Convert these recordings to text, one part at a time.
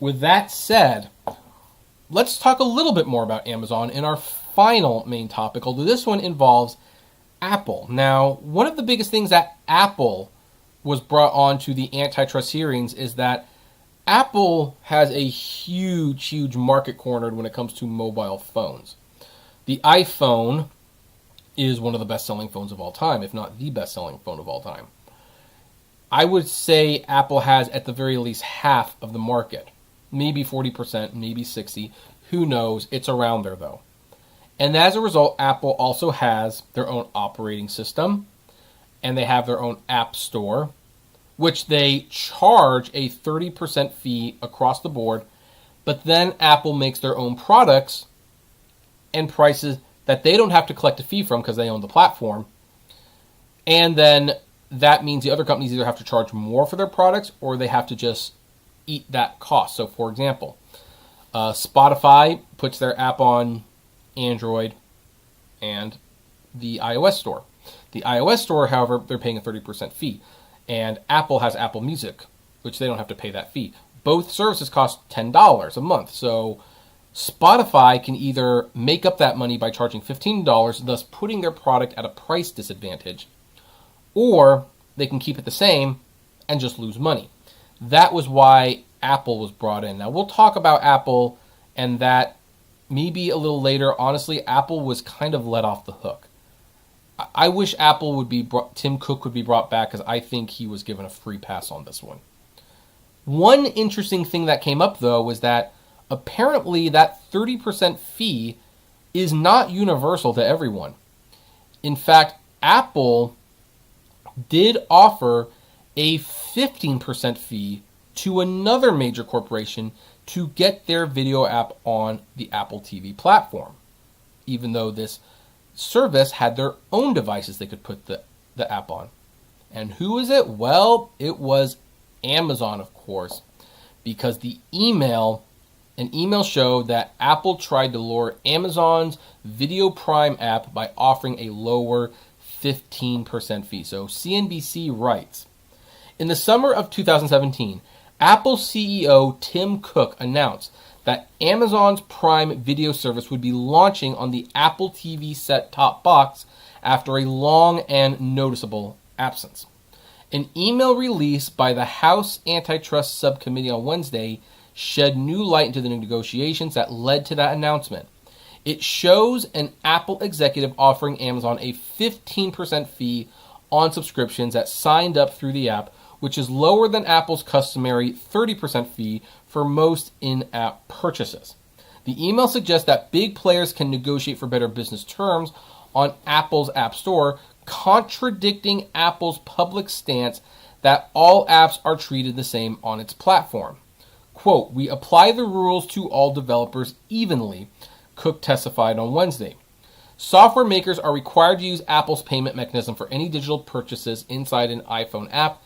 with that said, let's talk a little bit more about Amazon in our final main topic, although this one involves Apple. Now, one of the biggest things that Apple was brought on to the antitrust hearings is that Apple has a huge market cornered when it comes to mobile phones. The iPhone is one of the best-selling phones of all time, if not the best-selling phone of all time. I would say Apple has at the very least half of the market. Maybe 40%, maybe 60%. Who knows? It's around there, though. And as a result, Apple also has their own operating system, and they have their own app store, which they charge a 30% fee across the board, but then Apple makes their own products and prices that they don't have to collect a fee from because they own the platform. And then that means the other companies either have to charge more for their products or they have to just eat that cost. So, for example, Spotify puts their app on Android and the iOS store. The iOS store, however, they're paying a 30% fee. And Apple has Apple Music, which they don't have to pay that fee. Both services cost $10 a month. So Spotify can either make up that money by charging $15, thus putting their product at a price disadvantage, or they can keep it the same and just lose money. That was why Apple was brought in. Now, we'll talk about Apple and that maybe a little later. Honestly, Apple was kind of let off the hook. I wish Apple would be Tim Cook would be brought back because I think he was given a free pass on this one. One interesting thing that came up, though, was that apparently that 30% fee is not universal to everyone. In fact, Apple did offer a 15% fee to another major corporation to get their video app on the Apple TV platform, even though this service had their own devices they could put the app on. And who is it? Well, it was Amazon, of course, because an email showed that Apple tried to lure Amazon's Video Prime app by offering a lower 15% fee. So CNBC writes, in the summer of 2017, Apple CEO Tim Cook announced that Amazon's Prime Video service would be launching on the Apple TV set-top box after a long and noticeable absence. An email released by the House Antitrust Subcommittee on Wednesday shed new light into the negotiations that led to that announcement. It shows an Apple executive offering Amazon a 15% fee on subscriptions that signed up through the app, which is lower than Apple's customary 30% fee for most in-app purchases. The email suggests that big players can negotiate for better business terms on Apple's App Store, contradicting Apple's public stance that all apps are treated the same on its platform. Quote, "We apply the rules to all developers evenly," Cook testified on Wednesday. Software makers are required to use Apple's payment mechanism for any digital purchases inside an iPhone app.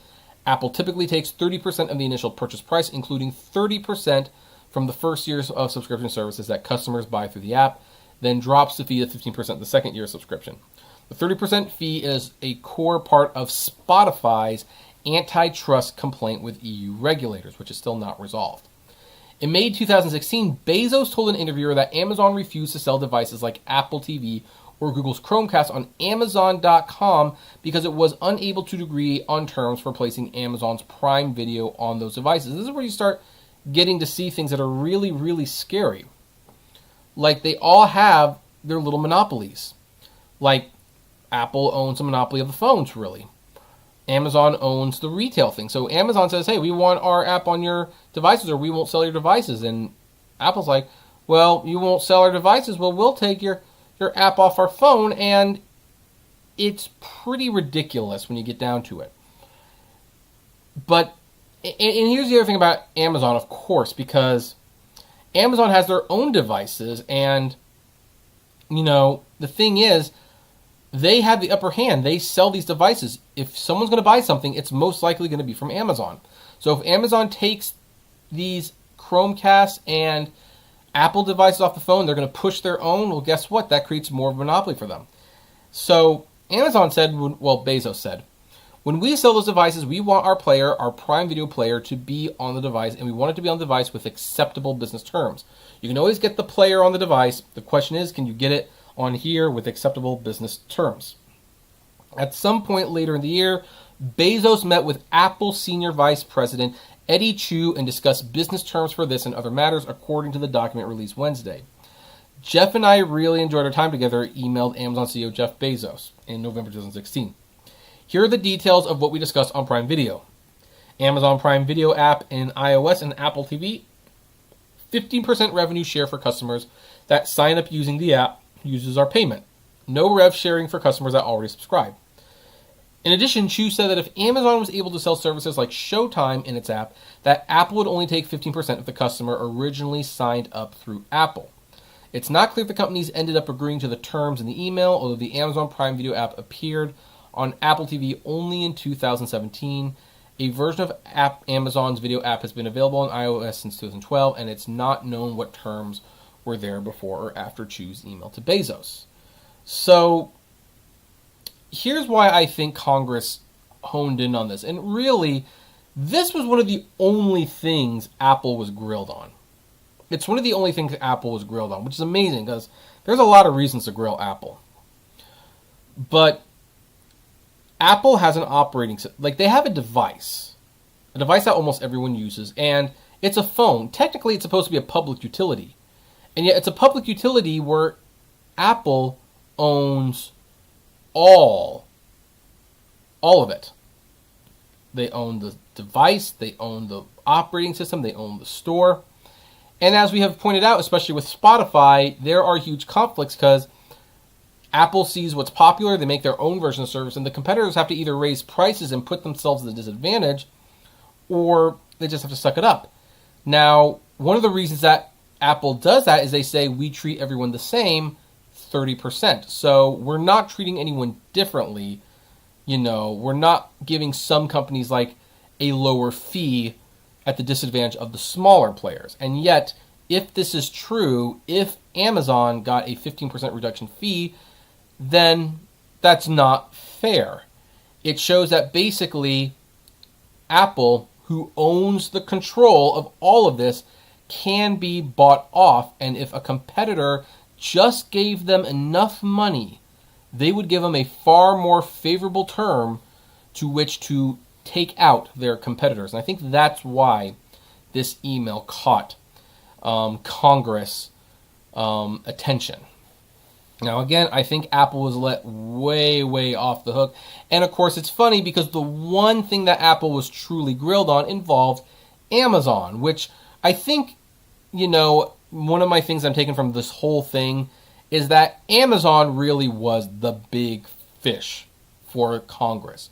Apple typically takes 30% of the initial purchase price, including 30% from the first year of subscription services that customers buy through the app, then drops the fee to 15% the second year of subscription. The 30% fee is a core part of Spotify's antitrust complaint with EU regulators, which is still not resolved. In May 2016, Bezos told an interviewer that Amazon refused to sell devices like Apple TV or Google's Chromecast on Amazon.com because it was unable to agree on terms for placing Amazon's Prime Video on those devices. This is where you start getting to see things that are really, really scary. Like, they all have their little monopolies. Like, Apple owns a monopoly of the phones, really. Amazon owns the retail thing. So Amazon says, hey, we want our app on your devices or we won't sell your devices. And Apple's like, well, you won't sell our devices. Well, we'll take your app off our phone. And it's pretty ridiculous when you get down to it. But, and here's the other thing about Amazon, of course, because Amazon has their own devices. And, you know, the thing is, they have the upper hand. They sell these devices. If someone's going to buy something, it's most likely going to be from Amazon. So if Amazon takes these Chromecast and Apple devices off the phone, they're going to push their own. Well, guess what? That creates more of a monopoly for them. So Amazon said, well, Bezos said, When we sell those devices, we want our player, our Prime Video player, to be on the device, and we want it to be on the device with acceptable business terms. You can always get the player on the device. The question is, can you get it on here with acceptable business terms? At some point later in the year, Bezos met with Apple Senior Vice President Eddie Chu and discussed business terms for this and other matters, according to the document released Wednesday. Jeff and I really enjoyed our time together, emailed Amazon CEO Jeff Bezos in November 2016. Here are the details of what we discussed on Prime Video. Amazon Prime Video app in iOS and Apple TV, 15% revenue share for customers that sign up using the app, uses our payment. No rev sharing for customers that already subscribe. In addition, Chu said that if Amazon was able to sell services like Showtime in its app, that Apple would only take 15% if the customer originally signed up through Apple. It's not clear if the companies ended up agreeing to the terms in the email, although the Amazon Prime Video app appeared on Apple TV only in 2017. A version of Amazon's video app has been available on iOS since 2012, and it's not known what terms were there before or after Chu's email to Bezos. So here's why I think Congress honed in on this. And really, this was one of the only things Apple was grilled on. It's one of the only things Apple was grilled on, which is amazing because there's a lot of reasons to grill Apple. But Apple has an operating system. Like, they have a device that almost everyone uses, and it's a phone. Technically, it's supposed to be a public utility. And yet it's a public utility where Apple owns all of it. They own the device, they own the operating system, they own the store. And as we have pointed out, especially with Spotify, there are huge conflicts because Apple sees what's popular, they make their own version of the service, and the competitors have to either raise prices and put themselves at a disadvantage, or they just have to suck it up. Now, one of the reasons that Apple does that is they say, we treat everyone the same, 30%. So we're not treating anyone differently. You know, we're not giving some companies like a lower fee at the disadvantage of the smaller players. And yet, if this is true, if Amazon got a 15% reduction fee, then that's not fair. It shows that basically Apple, who owns the control of all of this, can be bought off. And if a competitor just gave them enough money, they would give them a far more favorable term to which to take out their competitors. And I think that's why this email caught Congress attention. Now, again, I think Apple was let way, way off the hook. And, of course, it's funny because the one thing that Apple was truly grilled on involved Amazon, which I think, you know, one of my things I'm taking from this whole thing is that Amazon really was the big fish for Congress.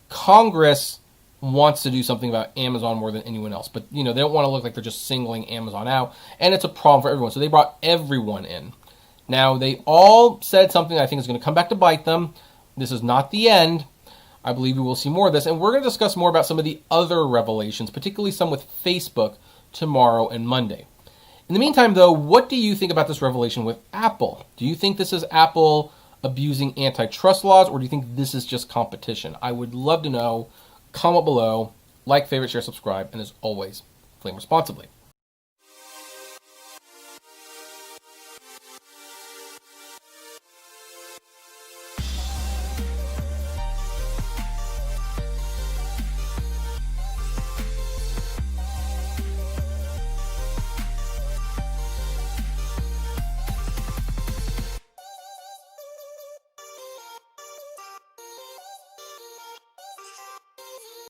Congress wants to do something about Amazon more than anyone else. But, you know, they don't want to look like they're just singling Amazon out. And it's a problem for everyone. So they brought everyone in. Now, they all said something I think is going to come back to bite them. This is not the end. I believe we will see more of this. And we're going to discuss more about some of the other revelations, particularly some with Facebook, tomorrow and Monday. In the meantime, though, what do you think about this revelation with Apple? Do you think this is Apple abusing antitrust laws, or do you think this is just competition? I would love to know. Comment below. Like, favorite, share, subscribe, and as always, flame responsibly.